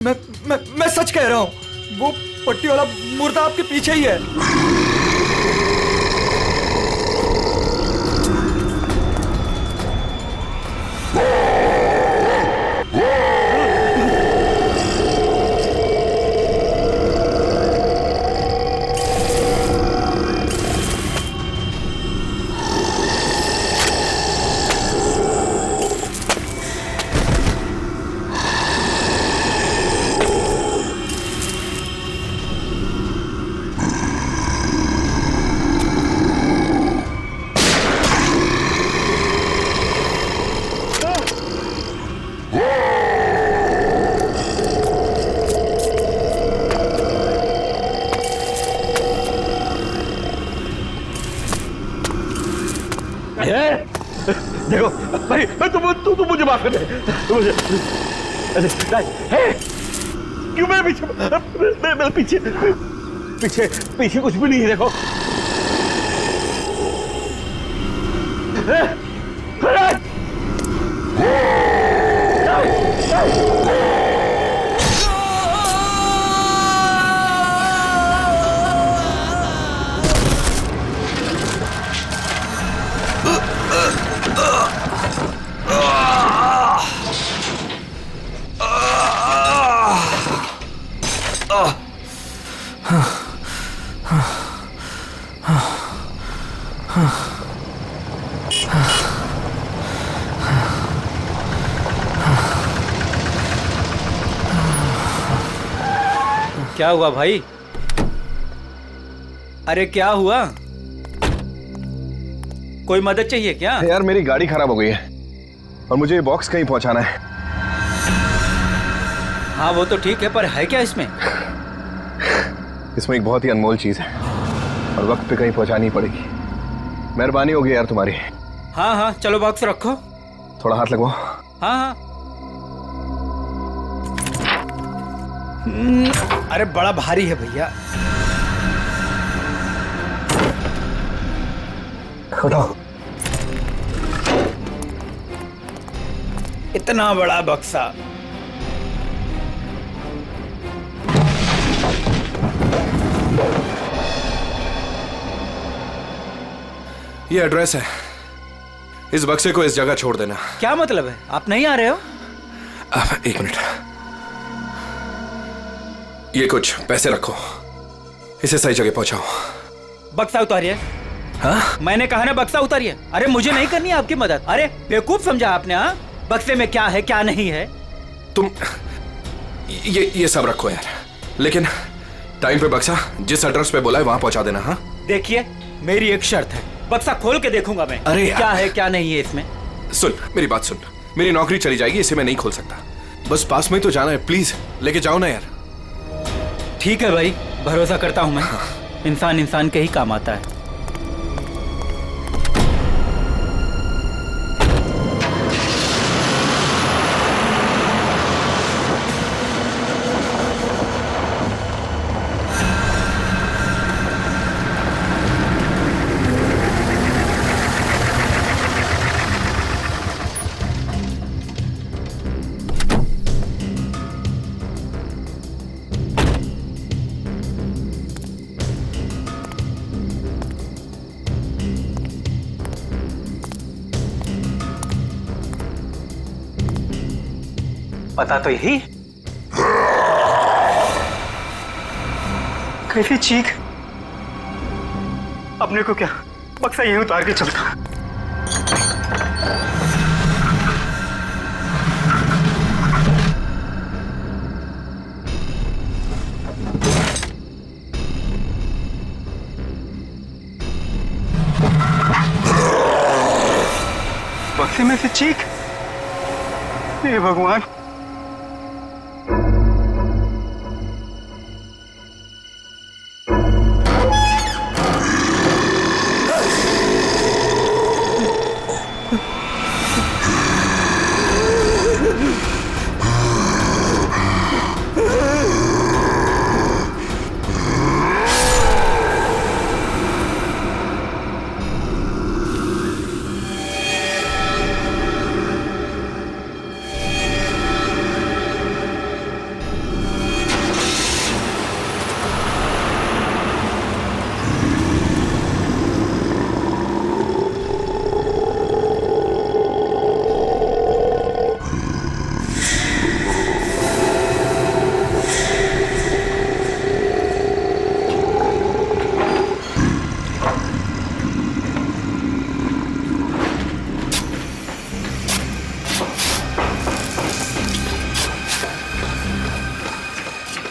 मैं मैं सच कह रहा हूँ, वो पट्टी वाला मुर्दा आपके पीछे ही है। देखो भाई, तू मुझे माफ कर दे। मुझे क्यों मेरे पीछे मेरे पीछे पीछे पीछे कुछ भी नहीं है। देखो क्या हुआ भाई? अरे क्या हुआ? कोई मदद चाहिए क्या? यार मेरी गाड़ी खराब हो गई है और मुझे ये बॉक्स कहीं पहुंचाना है। हाँ वो तो ठीक है, पर है क्या इसमें? इसमें एक बहुत ही अनमोल चीज है और वक्त पे कहीं पहुंचानी पड़ेगी। मेहरबानी होगी यार तुम्हारी। हाँ हाँ चलो बॉक्स रखो। थोड़ा हाथ लगवाओ। हाँ हाँ। अरे बड़ा भारी है भैया। उठाओ। इतना बड़ा बक्सा। ये एड्रेस है, इस बक्से को इस जगह छोड़ देना। क्या मतलब है? आप नहीं आ रहे हो? एक मिनट, ये कुछ पैसे रखो, इसे सही जगह पहुंचाओ। बक्सा उतारिए। हाँ? मैंने कहा ना बक्सा उतारिए। अरे मुझे नहीं करनी आपकी मदद। अरे बेवकूफ समझा आपने? हाँ, बक्से में क्या है क्या नहीं है। तुम ये सब रखो यार, लेकिन टाइम पे बक्सा जिस एड्रेस पे बोला है वहां पहुंचा देना। हाँ देखिए मेरी एक शर्त है, बक्सा खोल के देखूंगा मैं। अरे यार। क्या है क्या नहीं है इसमें। सुन मेरी बात सुन, मेरी नौकरी चली जाएगी, इसे मैं नहीं खोल सकता। बस पास में तो जाना है, प्लीज लेके जाओ ना यार। ठीक है भाई, भरोसा करता हूं मैं। इंसान इंसान के ही काम आता है। पता तो यही। कैसी चीख! अपने को क्या बक्सा यहीं उतार के चलता। बक्से में से चीख! हे भगवान!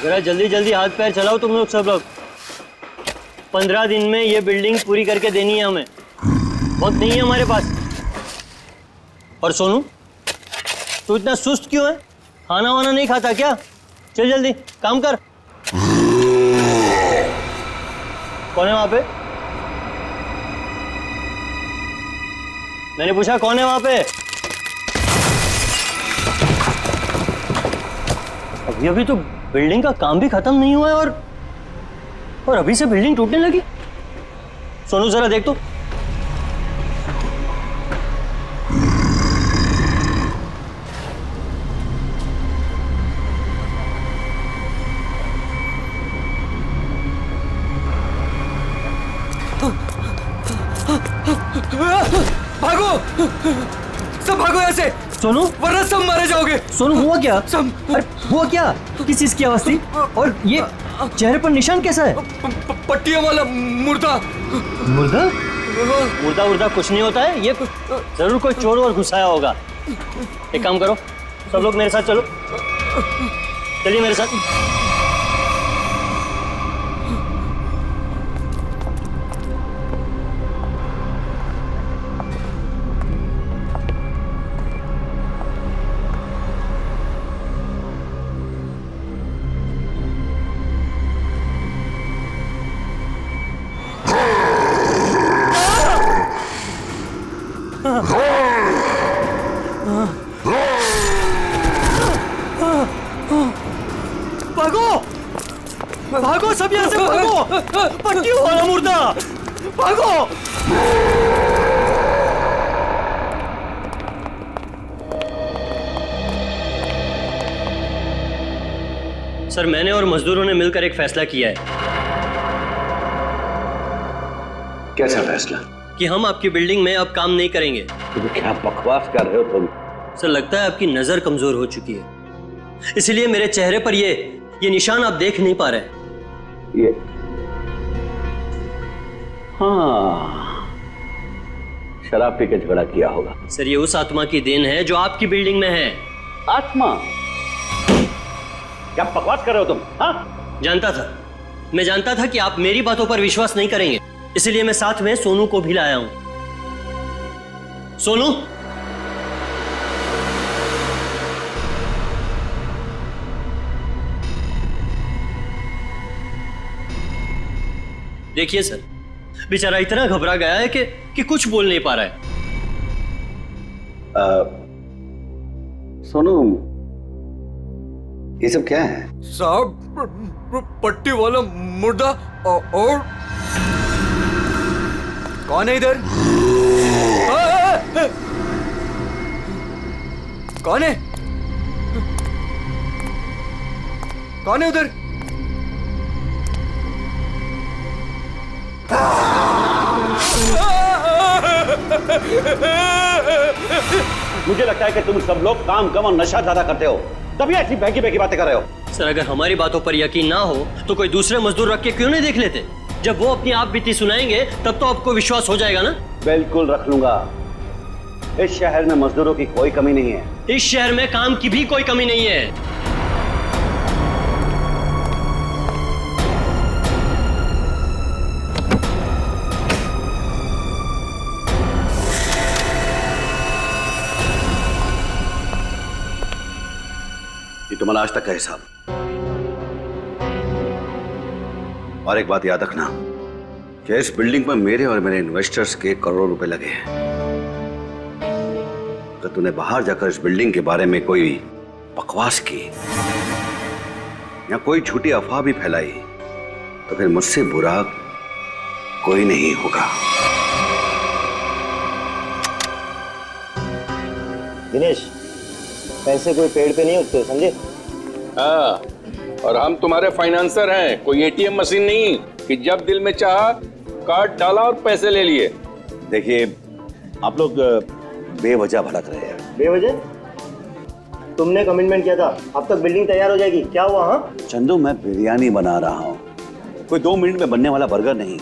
जरा जल्दी जल्दी हाथ पैर चलाओ तुम लोग सब लोग। 15 दिन में ये बिल्डिंग पूरी करके देनी है हमें, वक्त नहीं है हमारे पास। और सोनू, तू इतना सुस्त क्यों है? खाना वाना नहीं खाता क्या? चल जल्दी काम कर। कौन है वहां पे? मैंने पूछा कौन है वहां पे? अभी तो बिल्डिंग का काम भी खत्म नहीं हुआ है और अभी से बिल्डिंग टूटने लगी। सोनू जरा देख तो। भागो, सब भागो ऐसे, सोनू, वरना सब मारे जाओगे। सोनू हुआ क्या? सब अरे हुआ क्या? किस चीज की आवाज थी? और ये चेहरे पर निशान कैसा है? पट्टियों वाला मुर्दा। मुर्दा? मुर्दा मुर्दा कुछ नहीं होता है, ये जरूर कोई चोर और घुसाया होगा। एक काम करो, सब लोग मेरे साथ चलो, चलिए मेरे साथ। भागो भागो, सब यहाँ से भागो। पट्टियों वाला मुर्दा, भागो। सर, मैंने और मजदूरों ने मिलकर एक फैसला किया है। कैसा फैसला? कि हम आपकी बिल्डिंग में अब काम नहीं करेंगे। तुम क्या बकवास कर रहे हो तुम? सर, लगता है आपकी नजर कमजोर हो चुकी है, इसलिए मेरे चेहरे पर ये निशान आप देख नहीं पा रहे। ये हाँ, शराब पी के झगड़ा किया होगा। सर, ये उस आत्मा की देन है जो आपकी बिल्डिंग में है। आत्मा? क्या बकवास कर रहे हो तुम? हाँ, जानता था, मैं जानता था कि आप मेरी बातों पर विश्वास नहीं करेंगे, इसलिए मैं साथ में सोनू को भी लाया हूं। सोनू, देखिए सर, बेचारा इतना घबरा गया है कि कुछ बोल नहीं पा रहा है। सोनू, ये सब क्या है? साहब, पट्टी वाला मुर्दा और कौन है इधर? कौन है? कौन है उधर? मुझे लगता है कि तुम सब लोग काम कम और नशा ज्यादा करते हो, तभी ऐसी बहकी बहकी बातें कर रहे हो। सर, अगर हमारी बातों पर यकीन ना हो तो कोई दूसरे मजदूर रख के क्यों नहीं देख लेते? जब वो अपनी आप बीती सुनाएंगे तब तो आपको विश्वास हो जाएगा ना। बिल्कुल रख लूंगा। इस शहर में मजदूरों की कोई कमी नहीं है। इस शहर में काम की भी कोई कमी नहीं है। ये तुम्हारा आज तक का हिसाब। और एक बात याद रखना कि इस बिल्डिंग में मेरे और मेरे इन्वेस्टर्स के करोड़ों रुपए लगे हैं। अगर तूने बाहर जाकर इस बिल्डिंग के बारे में कोई बकवास की या कोई झूठी अफवाह भी फैलाई तो फिर मुझसे बुरा कोई नहीं होगा। दिनेश, पैसे कोई पेड़ पे नहीं उगते, समझे? हाँ, और हम तुम्हारे फाइनेंसर हैं, कोई एटीएम मशीन नहीं कि जब दिल में चाहा कार्ड डाला और पैसे ले लिए। देखिए, आप लोग बेवजह भड़क रहे हैं। बेवजह? तुमने कमिटमेंट किया था, अब तक बिल्डिंग तैयार हो जाएगी, क्या हुआ? हाँ चंदू, मैं बिरयानी बना रहा हूँ, कोई 2 मिनट में बनने वाला बर्गर नहीं।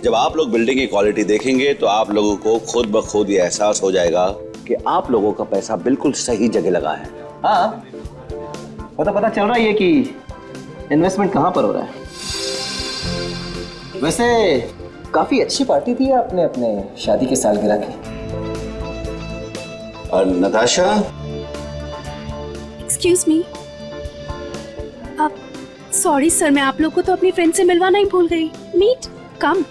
जब आप लोग बिल्डिंग की क्वालिटी देखेंगे तो आप लोगों को खुद ब खुद ये एहसास हो जाएगा कि आप लोगों का पैसा बिल्कुल सही जगह लगा है। हाँ, पता चल रहा है कि इन्वेस्टमेंट कहाँ पर हो रहा है? वैसे काफी अच्छी पार्टी दी है आपने अपने शादी के सालगिरह की। और नताशा, एक्सक्यूज मी। अब सॉरी सर, मैं आप लोग को तो अपनी फ्रेंड से मिलवाना ही भूल गई। Meet come.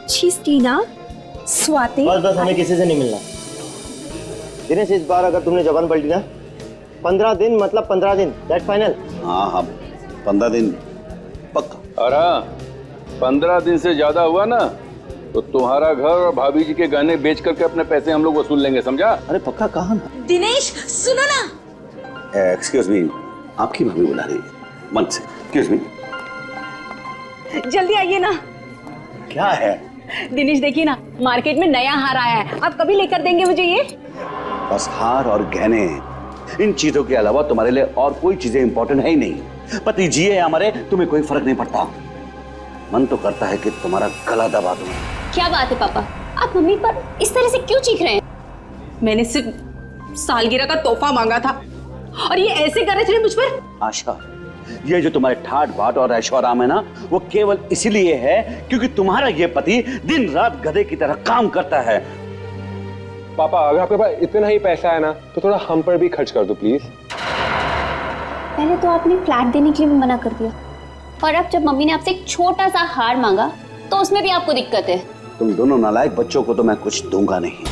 She is Tina, Swati. बस हमें किसी से नहीं मिलना। दिनेश, इस बार अगर तुमने जबान पलटी ना, 15 दिन मतलब 15 दिन, दैट फाइनल। हाँ हाँ 15 दिन पक्का। और हाँ, 15 दिन से ज्यादा हुआ ना तो तुम्हारा घर और भाभी जी के गहने बेच करके अपने पैसे हम लोग वसूल लेंगे, समझा? अरे पक्का कहाँ? दिनेश सुनो ना। एक्सक्यूज मी, आपकी भाभी बुला रही है। मन से एक्सक्यूज मी। जल्दी आइए ना। क्या है? दिनेश देखिए ना, मार्केट में नया हार आया है, आप कभी लेकर देंगे मुझे ये? बस हार और गहने, इन चीजों के अलावा तुम्हारे लिए और कोई चीजें इंपॉर्टेंट है ही नहीं। पति जिए या मरे तुम्हें कोई फर्क नहीं पड़ता। मन तो करता है कि तुम्हारा गला दबा दूं। क्या बात है पापा, आप मम्मी पर इस तरह से क्यों चीख रहे हैं? मैंने सिर्फ सालगिरह का तोहफा मांगा था और ये ऐसे कर रहे थे मुझ पर। आशा, ये जो तुम्हारे ठाट बाट और ऐशो आराम है ना, वो केवल इसीलिए है क्योंकि तुम्हारा ये पति दिन रात गधे की तरह काम करता है। पापा, अगर आपके पास इतना ही पैसा है ना तो थोड़ा हम पर भी खर्च कर दो प्लीज। पहले तो आपने फ्लैट देने के लिए भी मना कर दिया, और अब जब मम्मी ने आपसे एक छोटा सा हार मांगा तो उसमें भी आपको दिक्कत है। तुम दोनों नालायक बच्चों को तो मैं कुछ दूंगा नहीं,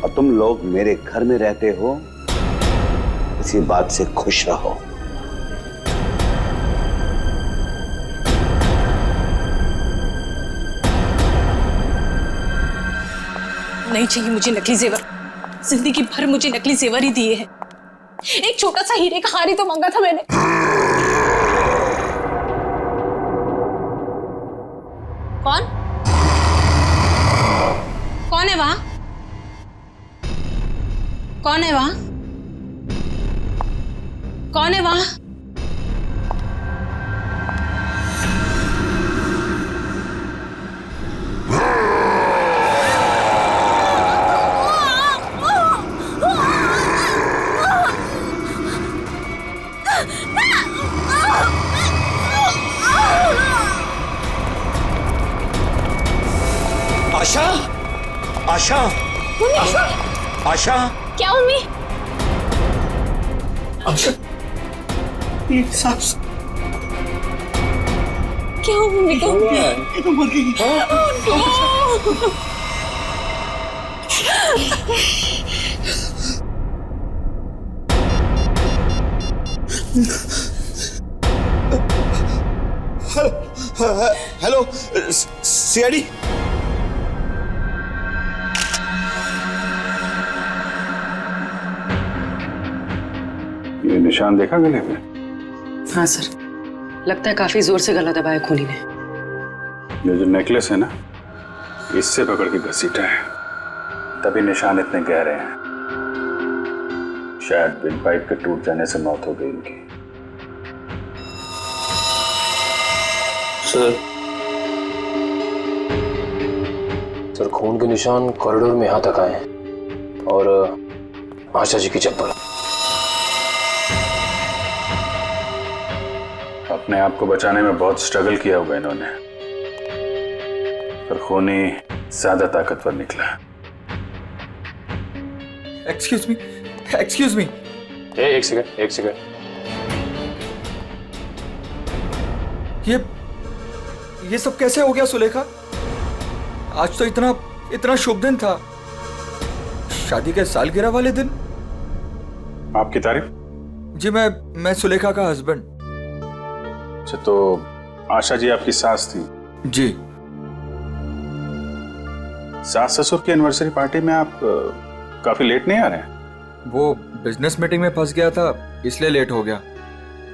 और तुम लोग मेरे घर में रहते हो, इसी बात से खुश रहो। नहीं चाहिए मुझे नकली जेवर, जिंदगी भर मुझे नकली जेवर ही दिए हैं। एक छोटा सा हीरे का हार ही तो मांगा था मैंने। कौन कौन है वहां? कौन है वहां? कौन है वहां? आशा, आशा, आशा, आशा, क्या मम्मी? आशा, ये सांस क्या हुआ मम्मी को? मर गई। Hello CID. ये निशान देखा गले पे? हाँ सर, लगता है काफी जोर से गला दबाया खूनी ने। ये जो नेकलेस है ना, इससे पकड़ के घसीटा है, तभी निशान इतने गहरे हैं। शायद विंड पाइप के टूट जाने से मौत हो गई इनकी। सर, खून के निशान कॉरिडोर में यहाँ तक आए हैं, और आशा जी की चप्पल। अपने आप को बचाने में बहुत स्ट्रगल किया होगा इन्होंने, पर खूनी ज्यादा ताकतवर निकला। Excuse me, excuse me. एक सेकंड। ये सब कैसे हो गया सुलेखा? आज तो इतना शुभ दिन था, शादी के सालगिरह वाले दिन। आपकी तारीफ? जी, मैं सुलेखा का हस्बैंड। अच्छा, तो आशा जी आपकी सास थी? जी। सास ससुर की एनिवर्सरी पार्टी में आप काफी लेट नहीं आ रहे हैं? वो बिजनेस मीटिंग में फंस गया था, इसलिए लेट हो गया।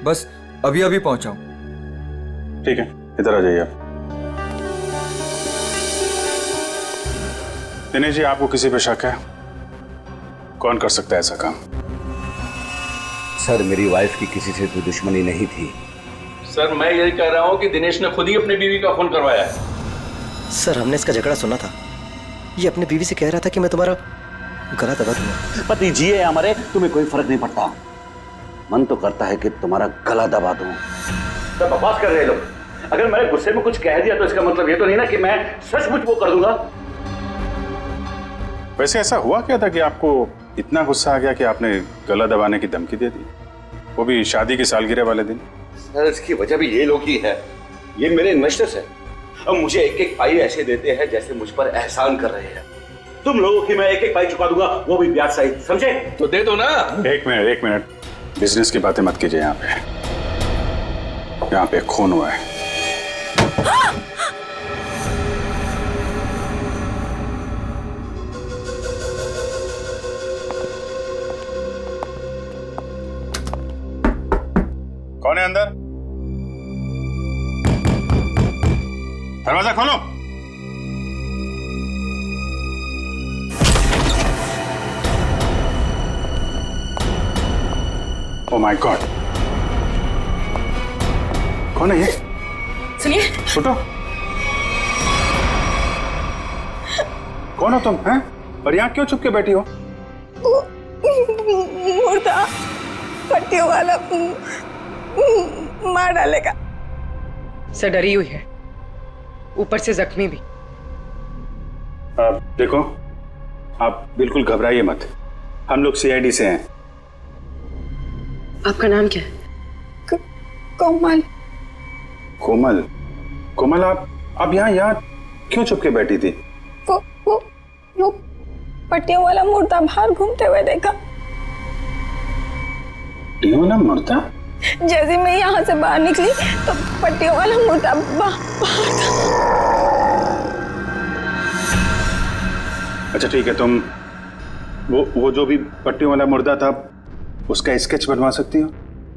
बस अभी पहुंचा हूं। ठीक है, इधर आ जाइए आप। दिनेश जी, आपको किसी पे शक है? कौन कर सकता है ऐसा काम? सर, मेरी वाइफ की किसी से कोई दुश्मनी नहीं थी। सर, मैं यही कह रहा हूँ कि दिनेश ने खुद ही अपनी बीवी का खून करवाया है। सर, हमने इसका झगड़ा सुना था। ये अपनी बीवी से कह रहा था कि मैं तुम्हारा गला दबा दूंगा। पति जिए या मरे तुम्हें कोई फर्क नहीं पड़ता। मन तो करता है कि तुम्हारा गला दबा दूं। सब बकवास कर रहे हैं लोग। अगर मैंने गुस्से में कुछ कह दिया तो इसका मतलब ये तो नहीं ना कि मैं सचमुच वो कर दूंगा। वैसे ऐसा हुआ क्या था कि आपको इतना गुस्सा आ गया कि आपने गला दबाने की धमकी दे दी, वो भी शादी की सालगिरह वाले दिन? सर इसकी वजह भी ये लोग ही है। ये मेरे इन्वेस्टर्स हैं। अब मुझे एक एक पाई ऐसे देते हैं जैसे मुझ पर एहसान कर रहे हैं। तुम लोगों की मैं एक एक पाई चुका दूंगा, वो भी ब्याज सहित, समझे? तो दे दो ना। एक मिनट, बिजनेस की बातें मत कीजिए। यहाँ पे खून हुआ है। कौन है अंदर? दरवाजा खोलो। ओह माय गॉड, कौन है ये? सुनिए। छोटो, कौन हो तुम हैं? और यहाँ क्यों छुप के बैठी हो? मुर्दा पट्टियों वाला मार डालेगा। सर डरी हुई है, ऊपर से जख्मी भी। देखो, आप बिल्कुल घबराइए मत। हम लोग सीआईडी से हैं। आपका नाम क्या है? कोमल। कोमल? कोमल, आप यहाँ क्यों छुप के बैठी थी? वो पट्टियों वाला मुर्दा बाहर घूमते हुए देखा। पट्टियों वाला मुर्दा? जैसे मैं यहाँ से बाहर निकली तो पट्टियों वाला मुर्दा बाहर था। अच्छा ठीक है, तुम वो जो भी पट्टियों वाला मुर्दा था उसका स्केच बनवा सकती हो?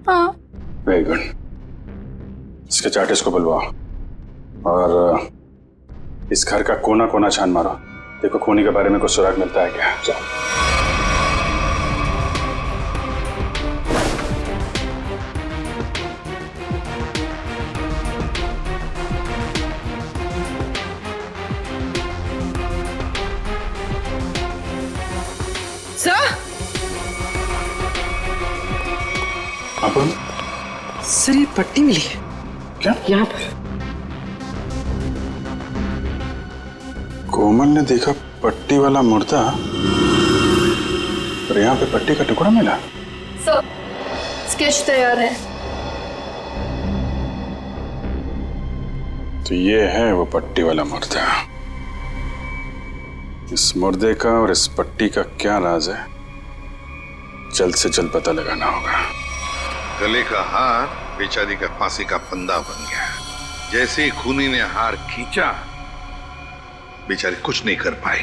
हाँ। Very good. स्केच आर्टिस्ट को बुलवाओ और इस घर का कोना कोना छान मारो। देखो खूनी के बारे में कुछ सुराग मिलता है क्या? अपन? सर ये पट्टी मिली है। क्या? यहाँ पर। कोमल ने देखा पट्टी वाला मुर्दा और यहाँ पे पट्टी का टुकड़ा मिला। सर स्केच तैयार है। तो ये है वो पट्टी वाला मुर्दा। इस मुर्दे का और इस पट्टी का क्या राज है, जल्द से जल्द पता लगाना होगा। गले का हार बेचारी का फांसी का फंदा बन गया। जैसे ही खूनी ने हार खींचा, बेचारी कुछ नहीं कर पाई।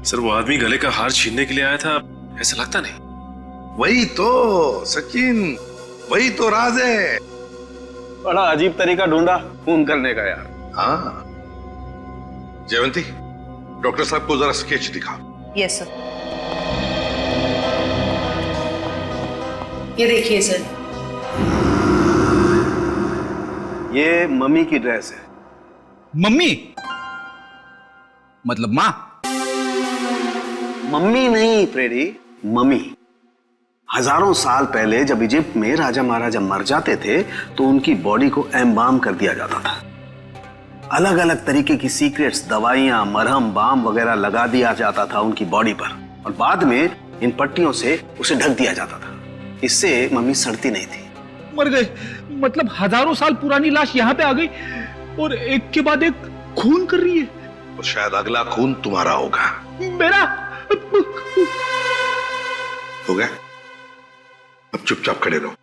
सर वो आदमी गले का हार छीनने के लिए आया था, ऐसा लगता नहीं? वही तो सचिन, वही तो राज है। बड़ा अजीब तरीका ढूंढा खून करने का यार। हाँ जयवंती, डॉक्टर साहब को जरा स्केच दिखा। Yes sir. ये देखिए सर, ये मम्मी की ड्रेस है। मम्मी मतलब माँ? मम्मी नहीं फ्रेडी, मम्मी। हजारों साल पहले जब इजिप्ट में राजा महाराजा मर जाते थे तो उनकी बॉडी को एम्बाम कर दिया जाता था। अलग अलग तरीके की सीक्रेट्स, दवाइयां, मरहम, बाम वगैरह लगा दिया जाता था उनकी बॉडी पर और बाद में इन पट्टियों से उसे ढक दिया जाता था। इससे मम्मी सड़ती नहीं थी। मर गए मतलब हजारों साल पुरानी लाश यहाँ पे आ गई और एक के बाद एक खून कर रही है। और शायद अगला खून तुम्हारा होगा। मेरा? हो गया, अब चुपचाप खड़े रहो।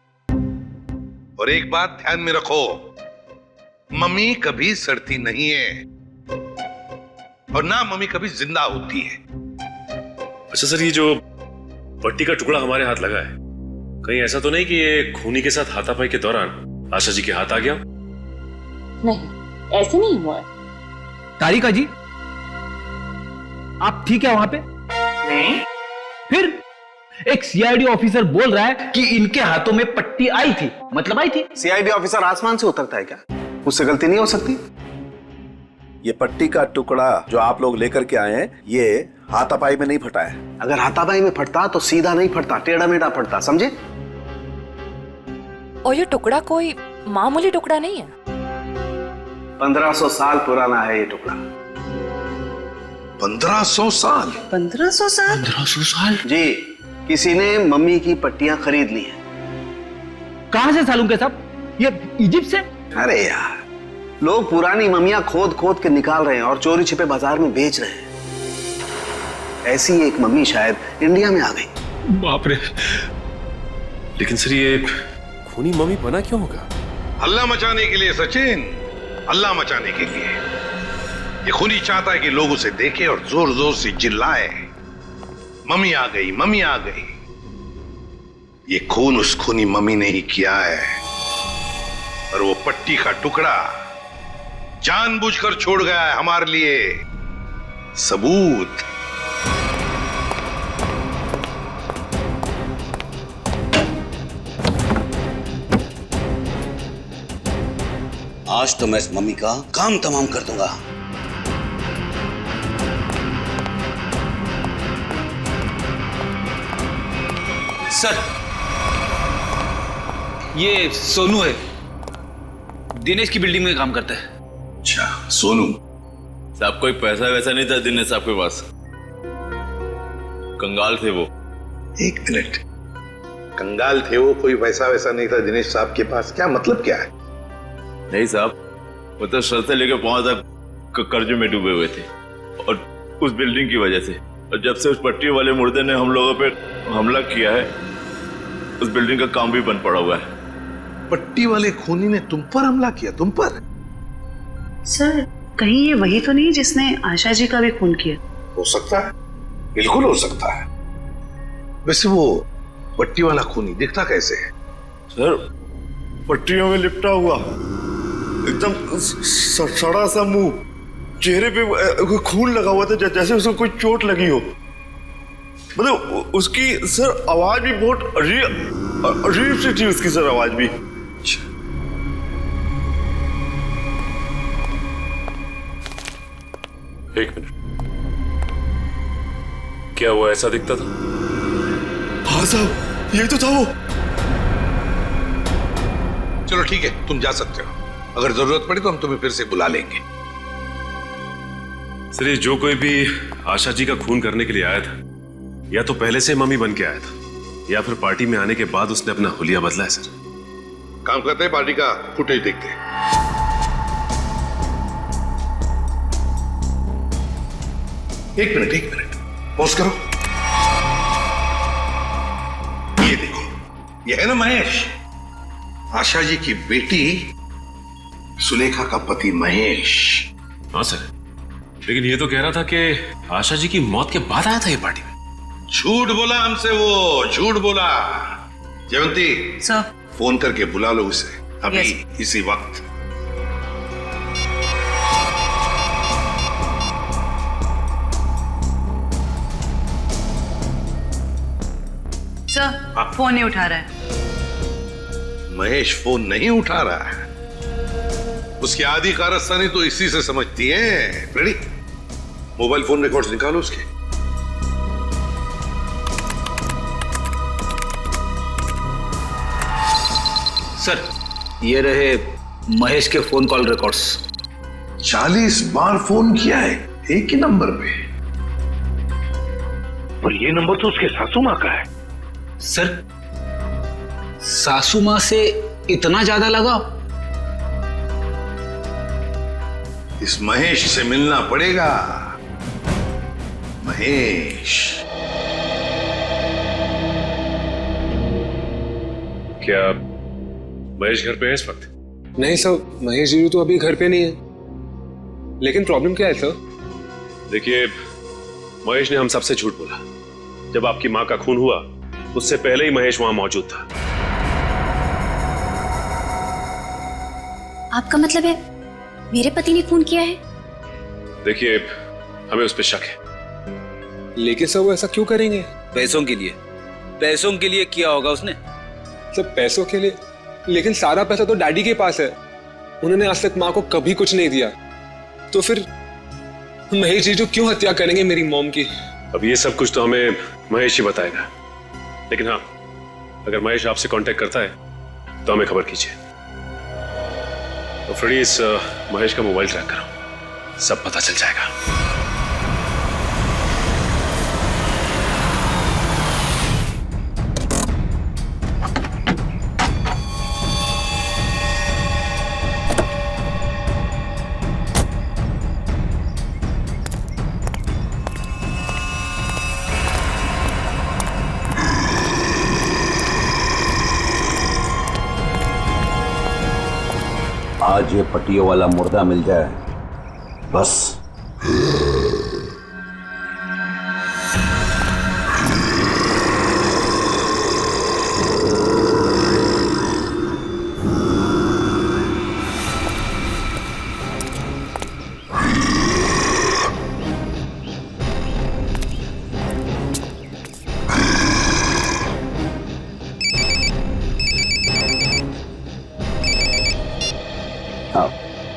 और एक बात ध्यान में रखो, मम्मी कभी सड़ती नहीं है और ना मम्मी कभी जिंदा होती है। अच्छा सर, ये जो पट्टी का टुकड़ा हमारे हाथ लगा है, कहीं ऐसा तो नहीं कि ये खूनी के साथ हाथापाई के दौरान आशा जी के हाथ आ गया? नहीं, ऐसे नहीं हुआ है। तारिका जी, आप ठीक है वहां पे? नहीं। फिर एक सीआईडी ऑफिसर बोल रहा है कि इनके हाथों में पट्टी आई थी, मतलब आई थी। सीआईडी ऑफिसर आसमान से उतरता है क्या? उससे गलती नहीं हो सकती। ये पट्टी का टुकड़ा जो आप लोग लेकर के आए हैं, ये हाथापाई में नहीं फटा है। अगर हाथापाई में फटता तो सीधा नहीं फटता, टेढ़ा मेढ़ा फटता, समझे? और ये टुकड़ा कोई मामूली टुकड़ा नहीं है। 1500 साल पुराना है ये टुकड़ा। 1500 साल? 1500 साल? 1500 साल? जी, किसी ने मम्मी की पट्टियां खरीद ली हैं। कहां से सालूम के साहब? ये इजिप्ट से? अरे यार, लोग पुरानी मम्मियां खोद खोद के निकाल रहे हैं और चोरी छिपे बाजार में बेच रहे हैं। ऐसी एक मम्मी शायद इंडिया में आ गई। बाप रे। लेकिन सर ये खूनी मम्मी बना क्यों होगा? हल्ला मचाने के लिए सचिन, हल्ला मचाने के लिए। ये खूनी चाहता है कि लोग उसे देखें और जोर जोर से चिल्लाए, मम्मी आ गई, मम्मी आ गई। ये खून उस खूनी मम्मी ने ही किया है, और वो पट्टी का टुकड़ा जानबूझकर छोड़ गया है हमारे लिए सबूत। आज तो मैं इस मम्मी का काम तमाम कर दूंगा। सर, ये सोनू है, दिनेश की बिल्डिंग में काम करता है। अच्छा, सोनू साहब कोई पैसा वैसा नहीं था दिनेश साहब के पास, कंगाल थे वो। एक मिनट, कंगाल थे वो, कोई पैसा वैसा नहीं था दिनेश साहब के पास, क्या मतलब क्या है? नहीं साहब, वो तो सर से लेकर पांव तक कर्जे में डूबे हुए थे, और उस बिल्डिंग की वजह से। और जब से उस पट्टी वाले मुर्दे ने हम लोगों पे हमला किया है, उस बिल्डिंग का काम भी बंद पड़ा हुआ है। पट्टी वाले खूनी ने तुम पर हमला किया? तुम पर? सर, कहीं ये वही तो नहीं जिसने आशा जी का भी खून किया? हो सकता है, बिल्कुल हो सकता है। वैसे वो पट्टी वाला खूनी दिखता कैसे है? सर, पट्टियों में लिपटा हुआ, एकदम सड़ा सा मुंह, चेहरे पे खून लगा हुआ था जैसे उसको कोई चोट लगी हो। मतलब उसकी सर आवाज भी बहुत अजीब सी थी, उसकी सर आवाज भी। एक मिनट, क्या वो ऐसा दिखता था? हाँ साहब, ये तो था वो। चलो ठीक है, तुम जा सकते हो। अगर जरूरत पड़ी तो हम तुम्हें फिर से बुला लेंगे। सर, ये जो कोई भी आशा जी का खून करने के लिए आया था, या तो पहले से मम्मी बन के आया था, या फिर पार्टी में आने के बाद उसने अपना हुलिया बदला है। सर, काम करते हैं, पार्टी का फुटेज देखते हैं। एक मिनट, पॉज करो। ये देखो, ये है ना महेश, आशा जी की बेटी सुलेखा का पति महेश। हाँ सर, लेकिन ये तो कह रहा था कि आशा जी की मौत के बाद आया था ये पार्टी में। झूठ बोला हमसे, वो झूठ बोला। जयवंती सर, फोन करके बुला लो उसे अभी, इसी वक्त। सर, फोन नहीं उठा रहा है। महेश फोन नहीं उठा रहा है, उसकी आधी कारस्तानी तो इसी से समझती है। रेडी, मोबाइल फोन रिकॉर्ड्स निकालो उसके। सर, ये रहे महेश के फोन कॉल रिकॉर्ड्स। 40 बार फोन किया है एक ही नंबर पे, और ये नंबर तो उसके सासू माँ का है। सर, सासू माँ से इतना ज्यादा लगाव? इस महेश से मिलना पड़ेगा। महेश, क्या महेश घर पे है इस वक्त? नहीं सर, महेश जी तो अभी घर पे नहीं है। लेकिन प्रॉब्लम क्या है सर? देखिए, महेश ने हम सबसे झूठ बोला। जब आपकी मां का खून हुआ, उससे पहले ही महेश वहां मौजूद था। आपका मतलब है मेरे पति ने खून किया है? देखिए, हमें उस पर शक है। लेकिन सर वो ऐसा क्यों करेंगे? पैसों के लिए। पैसों के लिए किया होगा उसने। सब पैसों के लिए? लेकिन सारा पैसा तो डैडी के पास है, उन्होंने आज तक माँ को कभी कुछ नहीं दिया। तो फिर महेश जी जो क्यों हत्या करेंगे मेरी मॉम की? अब ये सब कुछ तो हमें महेश ही बताएगा। लेकिन हाँ, अगर महेश आपसे कांटेक्ट करता है तो हमें खबर कीजिए। तो फ्रेडी, इस महेश का मोबाइल ट्रैक करो, सब पता चल जाएगा। आज ये पट्टियों वाला मुर्दा मिल जाए बस।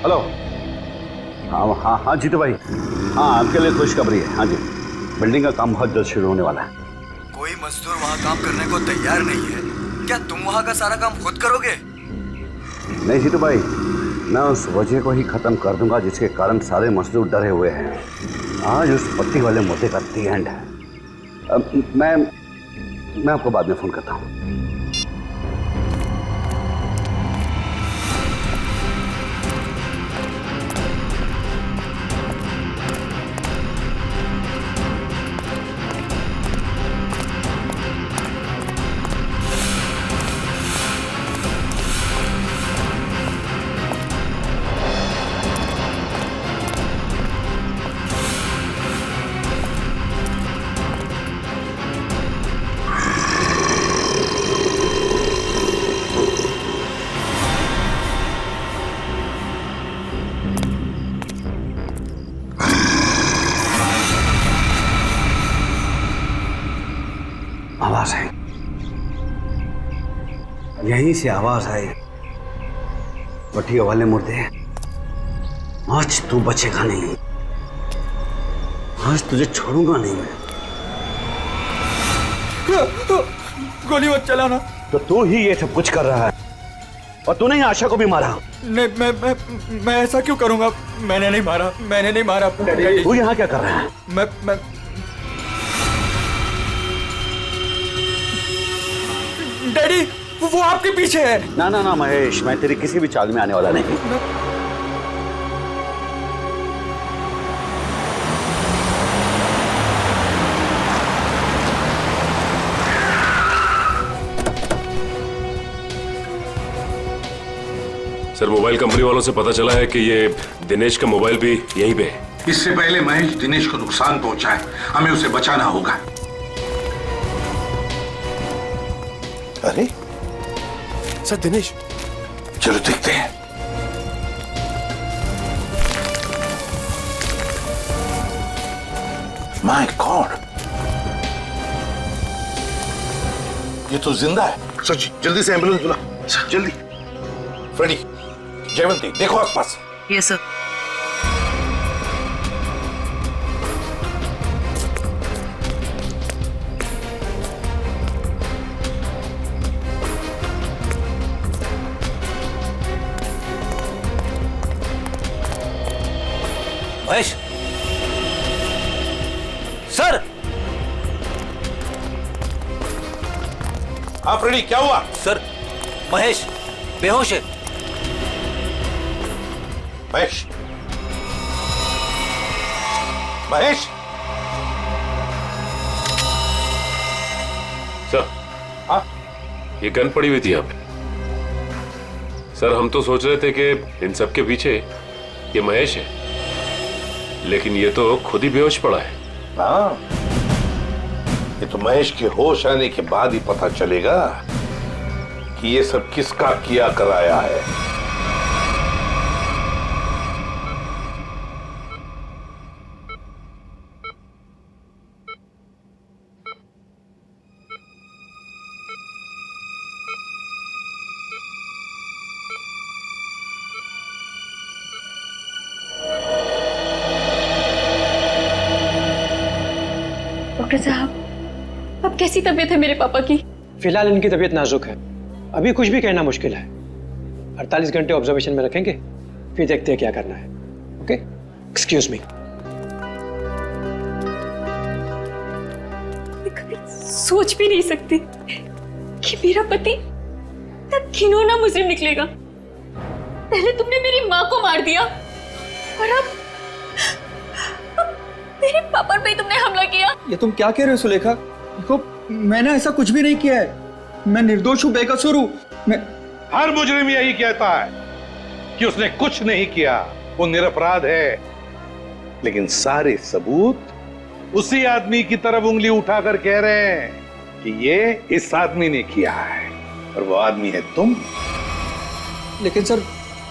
हेलो। हाँ हाँ जीतू भाई, हाँ आपके लिए खुशखबरी है। हाँ जी, बिल्डिंग का काम बहुत जल्द शुरू होने वाला है। कोई मजदूर वहाँ काम करने को तैयार नहीं है। क्या तुम वहाँ का सारा काम खुद करोगे? नहीं जीतू भाई, मैं उस वजह को ही खत्म कर दूंगा जिसके कारण सारे मजदूर डरे हुए हैं। आज उस पट्टी वाले मुद्दे का दी एंड है। मैं आपको बाद में फोन करता हूँ। आवाज है, यहीं से आवाज आई। पट्टियों वाले मुर्दे, आज तू बचेगा नहीं। आज तुझे छोड़ूंगा नहीं मैं। गोली मत चलाना। तो तू ही ये सब कुछ कर रहा है और तूने ही आशा को भी मारा। नहीं, मैं ऐसा क्यों करूंगा? मैंने नहीं मारा। तू यहाँ क्या कर रहा है? मैं डैडी, वो आपके पीछे है। ना ना ना महेश, मैं तेरी किसी भी चाल में आने वाला नहीं। सर, मोबाइल कंपनी वालों से पता चला है कि ये दिनेश का मोबाइल भी यहीं पे है। इससे पहले महेश दिनेश को नुकसान पहुंचाए, हमें उसे बचाना होगा। अरे सर, दिनेश। चलो देखते हैं। माय गॉड, ये तो जिंदा है। सर जी, जल्दी से एम्बुलेंस बुला, जल्दी। फ्रेडी, जयवंती, देखो आसपास। Yes sir. महेश सर। हाँ फ्रेडी, क्या हुआ? सर, महेश बेहोश है। महेश, महेश। सर, हाँ, ये गन पड़ी हुई थी यहाँ पे। सर, हम तो सोच रहे थे कि इन सब के पीछे ये महेश है, लेकिन ये तो खुद ही बेहोश पड़ा है। हाँ, ये तो महेश के होश आने के बाद ही पता चलेगा कि ये सब किसका किया कराया है। डॉक्टर साहब, अब कैसी तबीयत है मेरे पापा की? फिलहाल इनकी तबीयत नाजुक है, अभी कुछ भी कहना मुश्किल है। 48 घंटे ऑब्जर्वेशन में रखेंगे, फिर देखते हैं क्या करना है। Okay, excuse me. कभी सोच भी नहीं सकती कि मेरा पति इतना घिनौना मुजरिम निकलेगा। पहले तुमने मेरी माँ को मार दिया और अब मेरे पापा पे तुमने हमला किया। ये तुम क्या कह रहे हो सुलेखा? देखो, मैंने ऐसा कुछ भी नहीं किया है। मैं निर्दोष हूँ, बेकसूर हूँ। मैं हर मुजरिम यही कहता है कि उसने कुछ नहीं किया, वो निरपराध है। लेकिन सारे सबूत उसी आदमी की तरफ उंगली उठाकर कह रहे हैं कि ये इस आदमी ने किया है, और वो आदमी है तुम। लेकिन सर,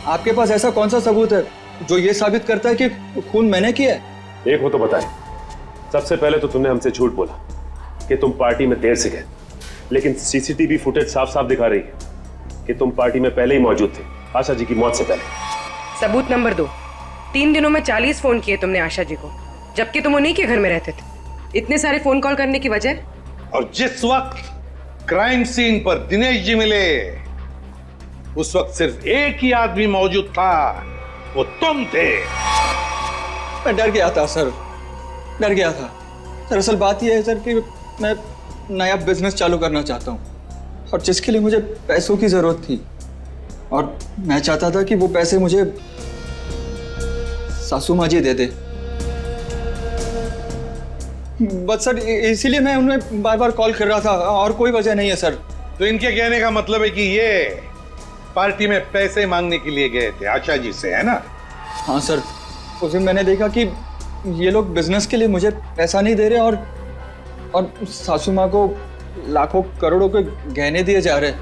आपके पास ऐसा कौन सा सबूत है जो ये साबित करता है कि खून मैंने किया है? एक हो तो बताए। सबसे पहले तो तुमने हमसे झूठ बोला कि तुम पार्टी में देर से गए, लेकिन सीसीटीवी फुटेज साफ साफ दिखा रही है कि तुम पार्टी में पहले ही मौजूद थे, आशा जी की मौत से पहले। सबूत नंबर 2, 3 दिनों में 40 फोन किए तुमने आशा जी को, जबकि तुम उन्हीं के घर में रहते थे। इतने सारे फोन कॉल करने की वजह? और जिस वक्त क्राइम सीन पर दिनेश जी मिले, उस वक्त सिर्फ एक ही आदमी मौजूद था, वो तुम थे। मैं डर गया था सर, डर गया था। दरअसल बात यह है सर कि मैं नया बिजनेस चालू करना चाहता हूँ, और जिसके लिए मुझे पैसों की जरूरत थी, और मैं चाहता था कि वो पैसे मुझे सासू माँ जी दे दे। बस सर, इसीलिए मैं उन्हें बार बार कॉल कर रहा था, और कोई वजह नहीं है सर। तो इनके कहने का मतलब है कि ये पार्टी में पैसे मांगने के लिए गए थे आशा जी से, है ना? हाँ सर, उस दिन मैंने देखा कि ये लोग बिजनेस के लिए मुझे पैसा नहीं दे रहे, और सासू माँ को लाखों करोड़ों के गहने दिए जा रहे।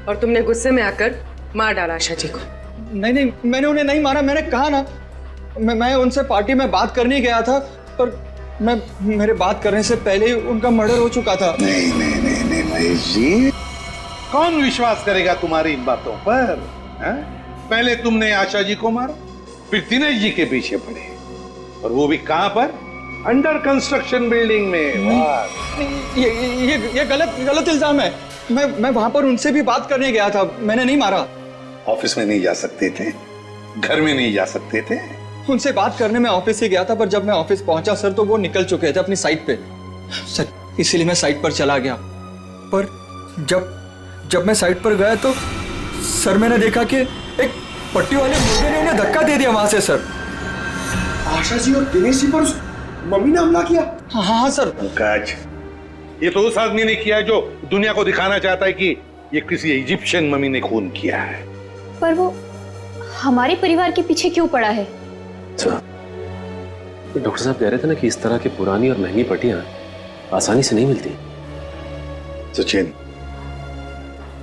और तुमने गुस्से में आकर मार डाला आशा जी को? नहीं, मैंने उन्हें नहीं मारा। मैंने कहा ना, मैं उनसे पार्टी में बात करने गया था, पर मेरे बात करने से पहले ही उनका मर्डर हो चुका था। नहीं महेश जी, कौन विश्वास करेगा तुम्हारी इन बातों पर? पहले तुमने आशा जी को मारा, फिर दिनेश जी के पीछे पड़े, और वो भी कहां पर? अंडर कंस्ट्रक्शन बिल्डिंग में। ये गलत इल्जाम है। मैं वहां पर उनसे भी बात करने गया था, मैंने नहीं मारा। ऑफिस में नहीं जा सकते थे, घर में नहीं जा सकते थे? उनसे बात करने में ऑफिस से गया था, पर जब मैं ऑफिस पहुंचा सर, तो वो निकल चुके थे अपनी साइट पे सर। इसीलिए मैं साइट पर चला गया, पर जब मैं साइट पर गया तो सर मैंने देखा कि एक पट्टी वाले मुर्गे ने उन्हें धक्का दे दिया वहां से सर। आशा जी और दिनेश जी पर मम्मी ने हमला किया? हाँ सर। पंकज, ये तो उस आदमी ने किया है जो दुनिया को दिखाना चाहता है कि ये किसी इजिप्शियन मम्मी ने खून किया है। पर वो हमारे परिवार के पीछे क्यों पड़ा है? डॉक्टर साहब कह रहे थे ना कि इस तरह की पुरानी और महंगी पट्टियां आसानी से नहीं मिलती। सचिन,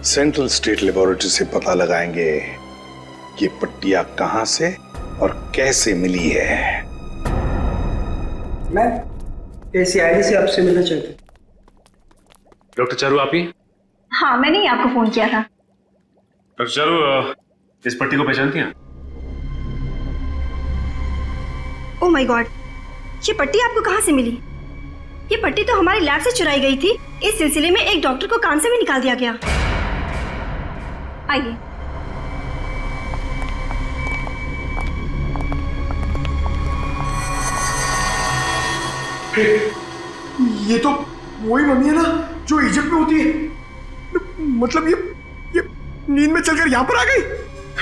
सेंट्रल स्टेट लेबोरेटरी से पता लगाएंगे कि पट्टियां कहां से और कैसे मिली है। मैं ACID से आपसे मिलना चाहती। डॉक्टर चारू, आप ही? हाँ, मैंने ही आपको फोन किया था। डॉक्टर चारू, इस पट्टी को पहचानती हैं? ओह माय गॉड, ये पट्टी आपको कहाँ से मिली? ये पट्टी तो हमारे लैब से चुराई गई थी। इस सिलसिले में एक डॉक्टर को काम से भी निकाल दिया गया। आइए। ये तो वही मम्मी है ना जो इजिप्ट में होती है। मतलब ये नींद में चलकर यहाँ पर आ गई।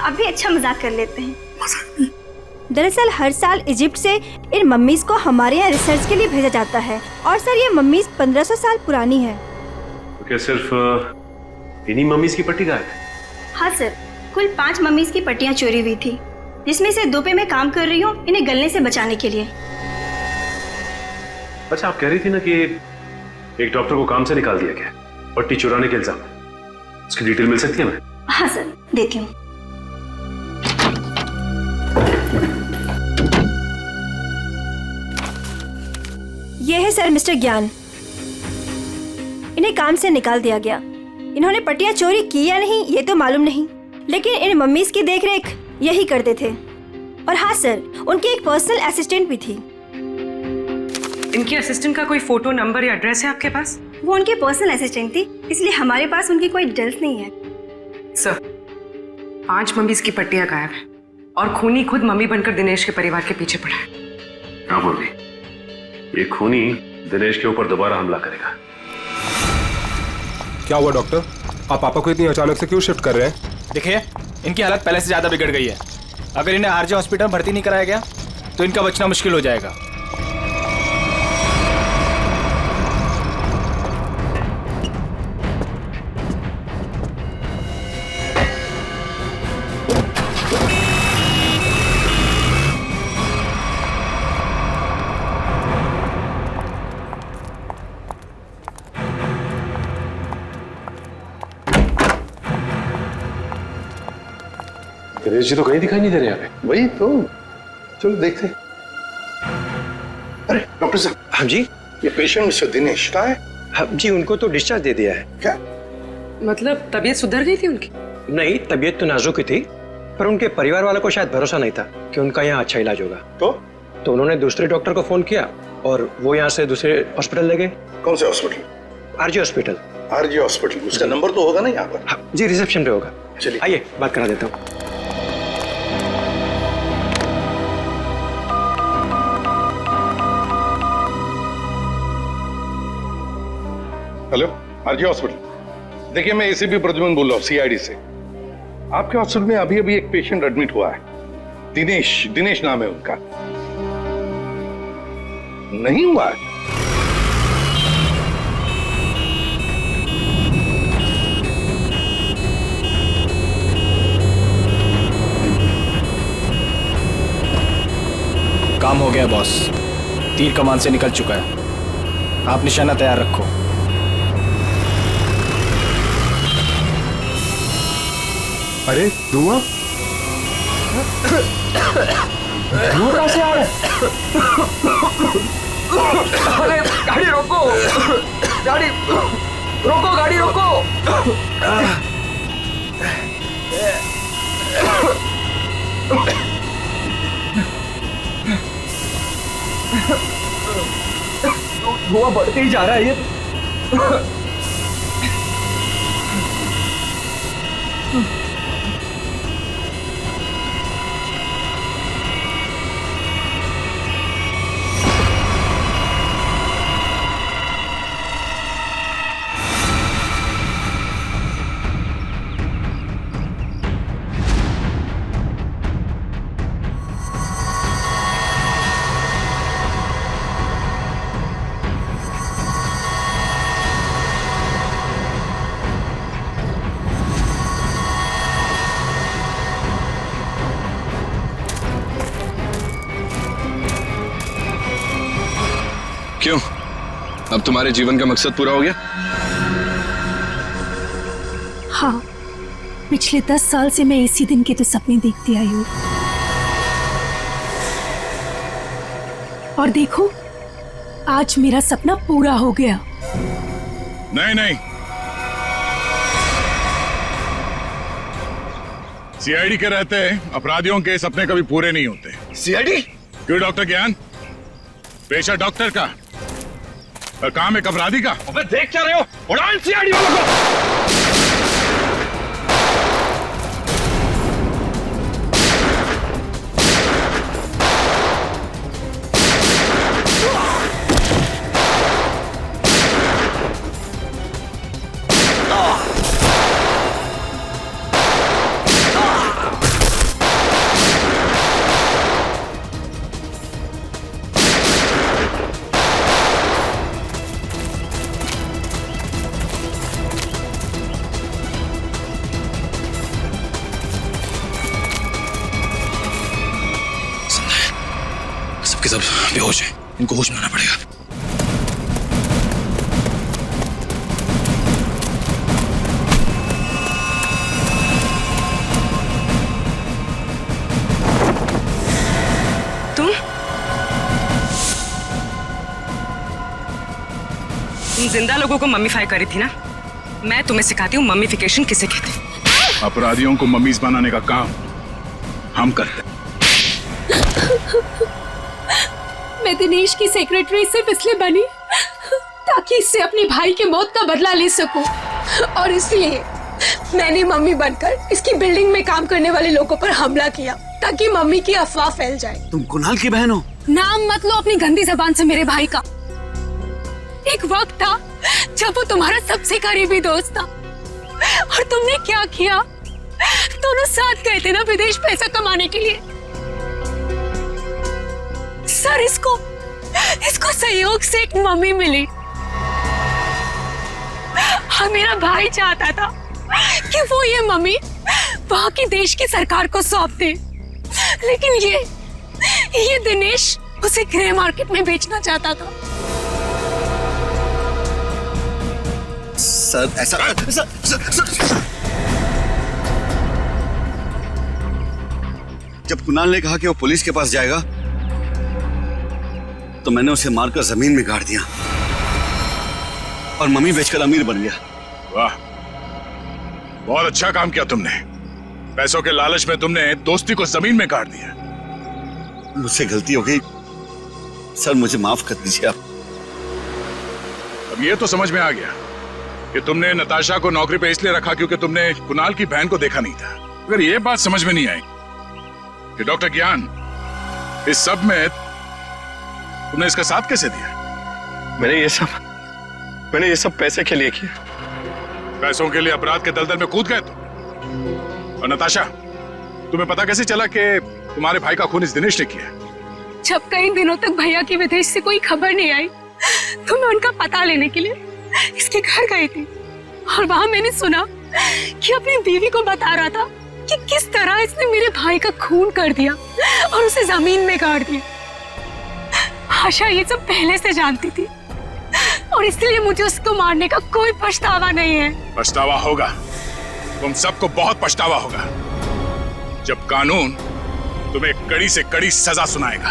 आप भी अच्छा मजाक कर लेते हैं। दरअसल हर साल इजिप्ट से इन मम्मीज को हमारे यहाँ रिसर्च के लिए भेजा जाता है, और सर ये मम्मीज 1500 साल पुरानी है। तो क्या सिर्फ इन्हीं मम्मीज की पट्टी गायब है? हाँ सर, कुल 5 मम्मीज की पट्टियाँ चोरी हुई थी, जिसमें से 2 पे मैं काम कर रही हूँ इन्हें गलने से बचाने के लिए। अच्छा, आप कह रही थी ना कि एक डॉक्टर को काम से निकाल दिया गया पट्टी चुराने के इल्जाम। उसकी डिटेल मिल सकती है हमें? हाँ सर, देती हूँ। ये है सर मिस्टर ज्ञान। इन्हें काम से निकाल दिया गया। इन्होंने पट्टियां चोरी की या नहीं ये तो मालूम नहीं, लेकिन इन मम्मीज की देखरेख यही करते थे। और हाँ सर, उनकी एक पर्सनल असिस्टेंट भी थी। इनकी असिस्टेंट का कोई फोटो, नंबर या एड्रेस है आपके पास? वो उनकी पर्सनल असिस्टेंट थी, इसलिए हमारे पास उनकी कोई डिटेल्स नहीं है। सर, 5 मम्मीज की पट्टियां गायब है और खूनी खुद मम्मी बनकर दिनेश के परिवार के पीछे पड़ा है। क्या बोल रही? ये खूनी दिनेश के ऊपर दोबारा हमला करेगा। क्या हुआ डॉक्टर? आप पापा को इतनी अचानक से क्यों शिफ्ट कर रहे हैं? देखिए, इनकी हालत पहले से ज्यादा बिगड़ गई है। अगर इन्हें आरजे हॉस्पिटल भर्ती नहीं कराया गया तो इनका बचना मुश्किल हो जाएगा। दिनेश जी तो कहीं दिखाई नहीं दे रहे यहाँ पे। वही तो, चलो देखते। अरे डॉक्टर साहब। हाँ जी, ये पेशेंट मिस्टर दिनेश कहाँ है? हाँ जी, उनको तो डिस्चार्ज दे दिया है। क्या मतलब तबीयत सुधर गई थी उनकी? नहीं, तबीयत तो नाजुक ही थी, पर उनके परिवार वालों को शायद भरोसा नहीं था कि उनका यहाँ अच्छा इलाज होगा। तो उन्होंने दूसरे डॉक्टर को फोन किया और वो यहाँ से दूसरे हॉस्पिटल ले गए। कौन से hospital? RG hospital. RG hospital, उसका नंबर तो होगा ना यहाँ पर? हाँ जी, रिसेप्शन पे होगा। चलिए आइए बात करा देता हूँ। Hello, RG hospital. देखिए, मैं एसीपी प्रद्युमन बोल रहा हूँ, सीआईडी से। आपके हॉस्पिटल में अभी अभी एक पेशेंट एडमिट हुआ है। दिनेश नाम है उनका। नहीं हुआ है? काम हो गया बॉस, तीर कमान से निकल चुका है। आप निशाना तैयार रखो। अरे धुआं? धुआं कहाँ से आ रहा है? अरे गाड़ी रोको, गाड़ी रोको, गाड़ी रोको। धुआं बढ़ते ही जा रहा है ये। क्यों? अब तुम्हारे जीवन का मकसद पूरा हो गया? हाँ, पिछले 10 साल से मैं इसी दिन के तो सपने देखती आई हूँ। और देखो, आज मेरा सपना पूरा हो गया। नहीं, सीआईडी के रहते अपराधियों के सपने कभी पूरे नहीं होते। सीआईडी? क्यों डॉक्टर ज्ञान? पेशा डॉक्टर का और काम एक अपराधी का। अबे देख क्या रहे हो? उड़ाओ इन सीआईडी वालों को। सब बेहोश हैं, इनको होश में आना पड़ेगा। तुम जिंदा लोगों को मम्मीफाई करी थी ना? मैं तुम्हें सिखाती हूँ मम्मीफिकेशन किसे कहते हैं। अपराधियों को मम्मीज बनाने का काम हम करते हैं। मैं दिनेश की सेक्रेटरी सिर्फ इसलिए बनी ताकि इससे अपने भाई के मौत का बदला ले सकूं, और इसलिए मैंने मम्मी बनकर इसकी बिल्डिंग में काम करने वाले लोगों पर हमला किया ताकि मम्मी की अफवाह फैल जाए। तुम कुणाल की बहन हो? नाम मत लो अपनी गंदी जबान से मेरे भाई का। एक वक्त था जब वो तुम्हारा सबसे करीबी दोस्त था और तुमने क्या किया? दोनों साथ गए थे ना विदेश पैसा कमाने के लिए। सर इसको सहयोग से एक मम्मी मिली और मेरा भाई चाहता था कि वो ये मम्मी वहां की देश की सरकार को सौंप दे, लेकिन ये दिनेश उसे ग्रे मार्केट में बेचना चाहता था। सर ऐसा सर। जब कुणाल ने कहा कि वो पुलिस के पास जाएगा तो मैंने उसे मारकर जमीन में गाड़ दिया और मम्मी बेचकर अमीर बन गया। वाह, बहुत अच्छा काम किया तुमने। पैसों के लालच में तुमने दोस्ती को जमीन में गाड़ दिया। मुझसे गलती हो गई सर, मुझे माफ कर दीजिए आप। अब ये तो समझ में आ गया कि तुमने नताशा को नौकरी पे इसलिए रखा क्योंकि तुमने कुणाल की बहन को देखा नहीं था। अगर ये बात समझ में नहीं आई कि डॉक्टर ज्ञान इस सब में तुमने इसका साथ कैसे दिया? मैंने ये सब पैसे के लिए किया। पैसों के लिए अपराध के दलदल में कूद गए तुम। और नताशा, तुम्हें पता कैसे चला कि तुम्हारे भाई का खून इस दिनेश ने किया? जब कई दिनों तक भैया की विदेश से कोई खबर नहीं आई तो मैं उनका पता लेने के लिए इसके घर गई थी और वहां मैंने सुना कि अपनी बीवी को बता रहा था कि किस तरह इसने मेरे भाई का खून कर दिया और उसे जमीन में गाड़ दिया। आशा ये सब पहले से जानती थी और इसलिए मुझे उसको मारने का कोई पछतावा नहीं है। पछतावा होगा, तुम सबको बहुत पछतावा होगा जब कानून तुम्हें कड़ी से कड़ी सजा सुनाएगा।